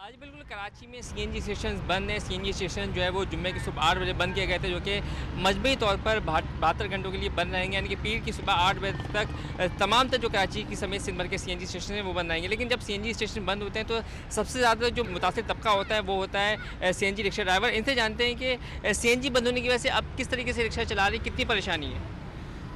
آج بالکل کراچی میں سی این جی اسٹیشنز بند ہیں. سی این جی اسٹیشن جو ہے وہ جمعے کی صبح 8 بجے بند کیے گئے تھے, جو کہ مجموعی طور پر 72 گھنٹوں کے لیے بند رہیں گے, یعنی کہ پیر کی صبح 8 بجے تک تمام تر جو کراچی کی سمیت سندھ بھر کے سی این جی اسٹیشن ہیں وہ بند رہیں گے. لیکن جب سی این جی اسٹیشن بند ہوتے ہیں تو سب سے زیادہ جو متاثر طبقہ ہوتا ہے وہ ہوتا ہے سی این جی رکشہ ڈرائیور. ان سے جانتے ہیں کہ سی این جی بند ہونے کی وجہ سے اب کس طریقے سے رکشہ چلا رہی, کتنی پریشانی ہے.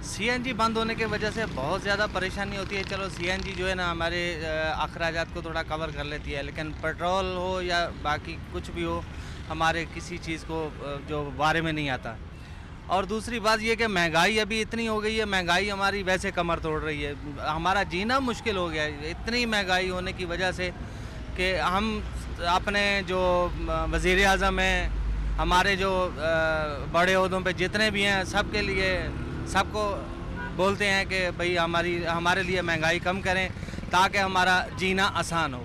سی این جی بند ہونے کی وجہ سے بہت زیادہ پریشانی ہوتی ہے. چلو سی این جی جو ہے نا ہمارے اخراجات کو تھوڑا کور کر لیتی ہے, لیکن پیٹرول ہو یا باقی کچھ بھی ہو ہمارے کسی چیز کو جو بارے میں نہیں آتا. اور دوسری بات یہ کہ مہنگائی ابھی اتنی ہو گئی ہے, مہنگائی ہماری ویسے کمر توڑ رہی ہے, ہمارا جینا مشکل ہو گیا ہے اتنی مہنگائی ہونے کی وجہ سے کہ ہم اپنے جو وزیر اعظم ہیں, ہمارے جو بڑے عہدوں پہ جتنے بھی ہیں, سب کے لیے سب کو بولتے ہیں کہ بھئی ہمارے لیے مہنگائی کم کریں تاکہ ہمارا جینا آسان ہو.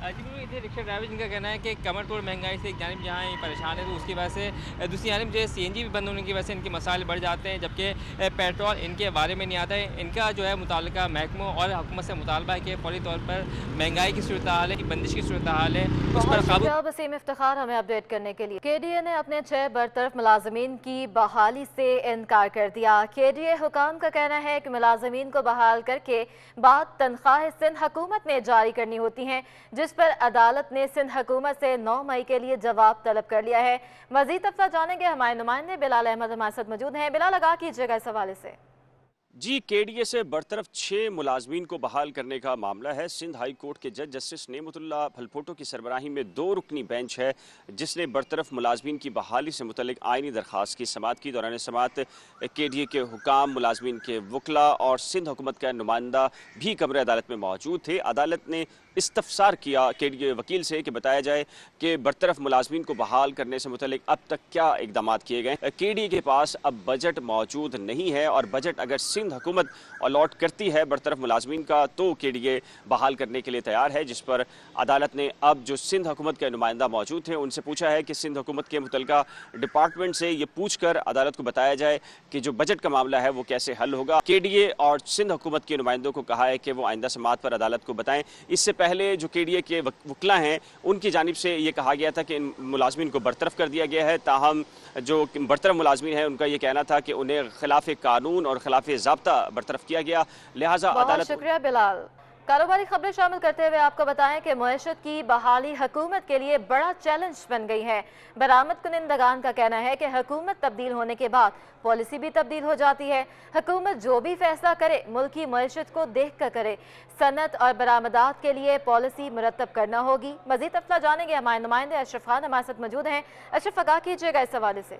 جی بالکل, ادھر رکشہ ڈرائیور جن کا کہنا ہے کہ کمر توڑ مہنگائی سے ایک جانب جہاں یہ پریشان ہے تو اس کی وجہ سے دوسری جانب جو ہے سی این جی بھی بند ہونے کی وجہ سے ان کے مسائل بڑھ جاتے ہیں, جبکہ پیٹرول ان کے بارے میں نہیں آتا ہے. ان کا جو ہے متعلقہ محکموں اور حکومت سے مطالبہ ہے کہ فوری طور پر مہنگائی کی صورتحال ہے, بندش کی صورتحال ہے, اس پر قابو. وسیم افتخار ہمیں اپڈیٹ کرنے کے لیے. کے ڈی اے نے اپنے 6 برطرف ملازمین کی بحالی سے انکار کر دیا. کے ڈی اے حکام کا کہنا ہے کہ ملازمین کو بحال کر کے بعد تنخواہیں سندھ حکومت نے جاری کرنی ہوتی ہیں, جس پر عدالت نے سندھ حکومت سے 9 مئی کے لیے جواب طلب کر لیا ہے. مزید تفصیل جانیں گے, ہمارے نمائندے بلال احمد ہمارے ساتھ موجود ہیں. بلال, آگاہ کیجیے گا اس حوالے سے. جی, کے ڈی اے سے برطرف 6 ملازمین کو بحال کرنے کا معاملہ ہے. سندھ ہائی کورٹ کے جج جسٹس نعمت اللہ پھلپوٹو کی سربراہی میں 2 رکنی بینچ ہے جس نے برطرف ملازمین کی بحالی سے متعلق آئینی درخواست کی سماعت کی. دوران سماعت کے ڈی اے کے حکام, ملازمین کے وکلاء اور سندھ حکومت کا نمائندہ بھی کمرے عدالت میں موجود تھے. عدالت نے استفسار کیا کے ڈی اے وکیل سے کہ بتایا جائے کہ برطرف ملازمین کو بحال کرنے سے متعلق اب تک کیا اقدامات کیے گئے. کے ڈی اے کے پاس اب بجٹ موجود نہیں ہے, اور بجٹ اگر سندھ حکومت الاٹ کرتی ہے برطرف ملازمین کا تو کے ڈی اے بحال کرنے کے لیے تیار ہے, جس پر عدالت نے اب جو سندھ حکومت کے نمائندہ موجود تھے ان سے پوچھا ہے کہ سندھ حکومت کے متعلقہ ڈپارٹمنٹ سے یہ پوچھ کر عدالت کو بتایا جائے کہ جو بجٹ کا معاملہ ہے وہ کیسے حل ہوگا. کے ڈی اے اور سندھ حکومت کے نمائندوں کو کہا ہے کہ وہ آئندہ سماعت پر عدالت کو بتائیں. اس سے پہلے جو کے ڈی اے کے وکلاء ہیں ان کی جانب سے یہ کہا گیا تھا کہ ان ملازمین کو برطرف کر دیا گیا ہے, تاہم جو برطرف ملازمین ہیں ان کا یہ کہنا تھا کہ انہیں خلاف قانون اور خلاف ضابطہ برطرف کیا گیا. لہٰذا بہت شکریہ بلال. کاروباری خبریں شامل کرتے ہوئے آپ کو بتائیں کہ معیشت کی بحالی حکومت کے لیے بڑا چیلنج بن گئی ہے. برآمد کنندگان کا کہنا ہے کہ حکومت تبدیل ہونے کے بعد پالیسی بھی تبدیل ہو جاتی ہے. حکومت جو بھی فیصلہ کرے ملکی معیشت کو دیکھ کر کرے. صنعت اور برآمدات کے لیے پالیسی مرتب کرنا ہوگی. مزید تفصیل جانیں گے, ہمارے نمائندے اشرف خان ہمارے ساتھ موجود ہیں. اشرف, آگاہ کیجیے گا اس حوالے سے.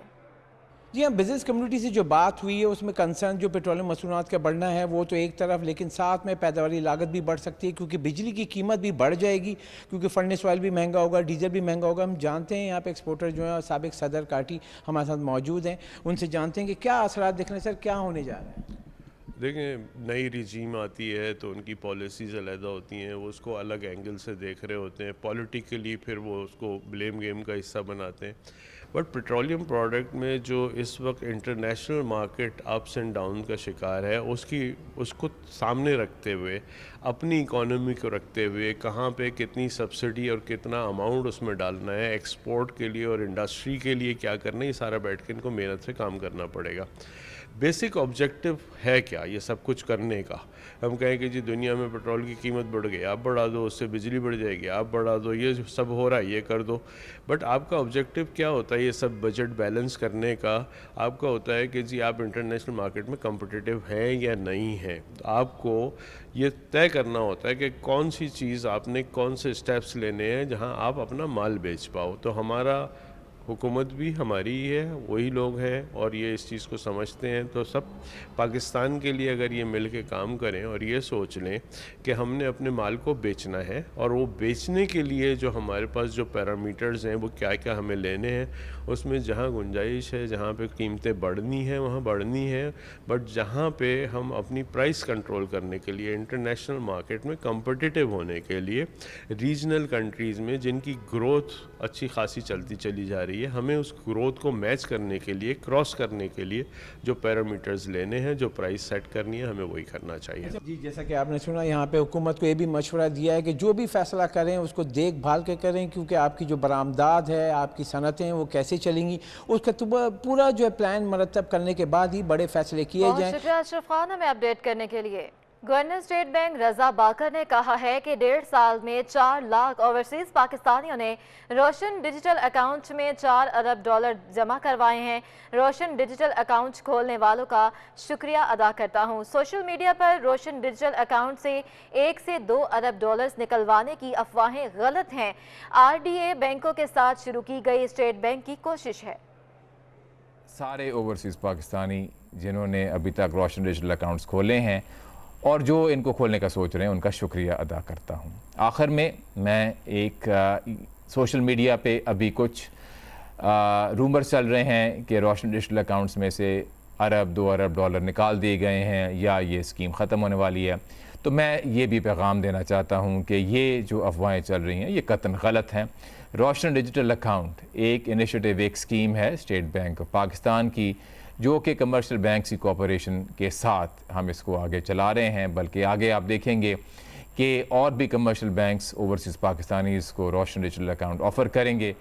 جی ہاں, بزنس کمیونٹی سے جو بات ہوئی ہے اس میں کنسرن جو پیٹرولیم مصنوعات کا بڑھنا ہے وہ تو ایک طرف, لیکن ساتھ میں پیداواری لاگت بھی بڑھ سکتی ہے کیونکہ بجلی کی قیمت بھی بڑھ جائے گی, کیونکہ فرنس آئل بھی مہنگا ہوگا, ڈیزل بھی مہنگا ہوگا. ہم جانتے ہیں یہاں پہ ایکسپورٹر جو ہیں سابق صدر کاٹی ہمارے ساتھ موجود ہیں, ان سے جانتے ہیں کہ کیا اثرات دیکھ رہے ہیں سر, کیا ہونے جا رہے ہیں. دیکھیں, نئی ریجیم آتی ہے تو ان کی پالیسیز علیحدہ ہوتی ہیں, وہ اس کو الگ اینگل سے دیکھ رہے ہوتے ہیں, پولیٹیکلی پھر وہ اس کو بلیم گیم کا حصہ بناتے ہیں. بٹ پیٹرولیم پروڈکٹ میں جو اس وقت international market ups and down کا شکار ہے, اس کو سامنے رکھتے ہوئے, اپنی اکانومی کو رکھتے ہوئے, کہاں پہ کتنی سبسڈی اور کتنا اماؤنٹ اس میں ڈالنا ہے, ایکسپورٹ کے لیے اور انڈسٹری کے لیے کیا کرنا ہے, یہ سارا بیٹھ کے ان کو محنت سے کام کرنا پڑے گا. بیسک آبجیکٹو ہے کیا یہ سب کچھ کرنے کا. ہم کہیں کہ جی دنیا میں پیٹرول کی قیمت بڑھ گئی, آپ بڑھا دو, اس سے بجلی بڑھ جائے گی, آپ بڑھا دو, یہ سب ہو رہا ہے, یہ کر دو. بٹ آپ کا آبجیکٹو کیا ہوتا ہے یہ سب بجٹ بیلنس کرنے کا؟ آپ کا ہوتا ہے کہ جی آپ انٹرنیشنل مارکیٹ میں کمپٹیٹیو ہیں یا نہیں ہیں. آپ کو یہ طے کرنا ہوتا ہے کہ کون سی چیز آپ نے کون سے اسٹیپس لینے ہیں جہاں آپ اپنا مال بیچ پاؤ. تو ہمارا حکومت بھی ہماری ہی ہے, وہی لوگ ہیں اور یہ اس چیز کو سمجھتے ہیں. تو سب پاکستان کے لیے اگر یہ مل کے کام کریں اور یہ سوچ لیں کہ ہم نے اپنے مال کو بیچنا ہے, اور وہ بیچنے کے لیے جو ہمارے پاس جو پیرامیٹرز ہیں وہ کیا کیا ہمیں لینے ہیں, اس میں جہاں گنجائش ہے, جہاں پہ قیمتیں بڑھنی ہیں وہاں بڑھنی ہے, بٹ جہاں پہ ہم اپنی پرائس کنٹرول کرنے کے لیے انٹرنیشنل مارکیٹ میں کمپٹیٹیو ہونے کے لیے ریجنل کنٹریز میں جن کی گروتھ اچھی خاصی چلتی چلی جا رہی چاہیے. ہمیں اس گروتھ کو میچ کرنے کے لیے, کراس کرنے کے لیے جو پیرامیٹرز لینے ہیں, جو پرائس سیٹ کرنی ہے, ہمیں وہی کرنا چاہیے. جی جیسا کہ آپ نے سنا یہاں پہ حکومت کو یہ بھی مشورہ دیا ہے کہ جو بھی فیصلہ کریں اس کو دیکھ بھال کے کریں, کیونکہ آپ کی جو برآمدات ہے, آپ کی صنعتیں وہ کیسے چلیں گی, اس کا پورا جو ہے پلان مرتب کرنے کے بعد ہی بڑے فیصلے کیے جائیں. بہت شکریہ اشرف خان ہمیں اپڈیٹ کرنے کے لیے. گورنر اسٹیٹ بینک رضا باکر نے کہا ہے کہ 1.5 سال میں 4 لاکھ اوورسیز پاکستانیوں نے روشن ڈیجیٹل اکاؤنٹ میں $4 ارب جمع کروائے ہیں. روشن ڈیجیٹل اکاؤنٹ کھولنے والوں کا شکریہ ادا کرتا ہوں. سوشل میڈیا پر روشن ڈیجیٹل اکاؤنٹ سے $1 سے $2 ارب نکلوانے کی افواہیں غلط ہیں. RDA بینکوں کے ساتھ شروع کی گئی اسٹیٹ بینک کی کوشش ہے. سارے اوورسیز پاکستانی جنہوں نے ابھی تک روشن ڈیجیٹل اکاؤنٹس کھولے ہیں اور جو ان کو کھولنے کا سوچ رہے ہیں, ان کا شکریہ ادا کرتا ہوں. آخر میں ایک سوشل میڈیا پہ ابھی کچھ رومرز چل رہے ہیں کہ روشن ڈیجیٹل اکاؤنٹس میں سے $2 ارب نکال دیے گئے ہیں یا یہ اسکیم ختم ہونے والی ہے. تو میں یہ بھی پیغام دینا چاہتا ہوں کہ یہ جو افواہیں چل رہی ہیں یہ قطعاً غلط ہیں. روشن ڈیجیٹل اکاؤنٹ ایک انیشیٹو, ایک اسکیم ہے اسٹیٹ بینک آف پاکستان کی, جو کہ کمرشل بینکس کی کوآپریشن کے ساتھ ہم اس کو آگے چلا رہے ہیں. بلکہ آگے آپ دیکھیں گے کہ اور بھی کمرشل بینکس اوورسیز پاکستانیز کو روشن ڈیجیٹل اکاؤنٹ آفر کریں گے.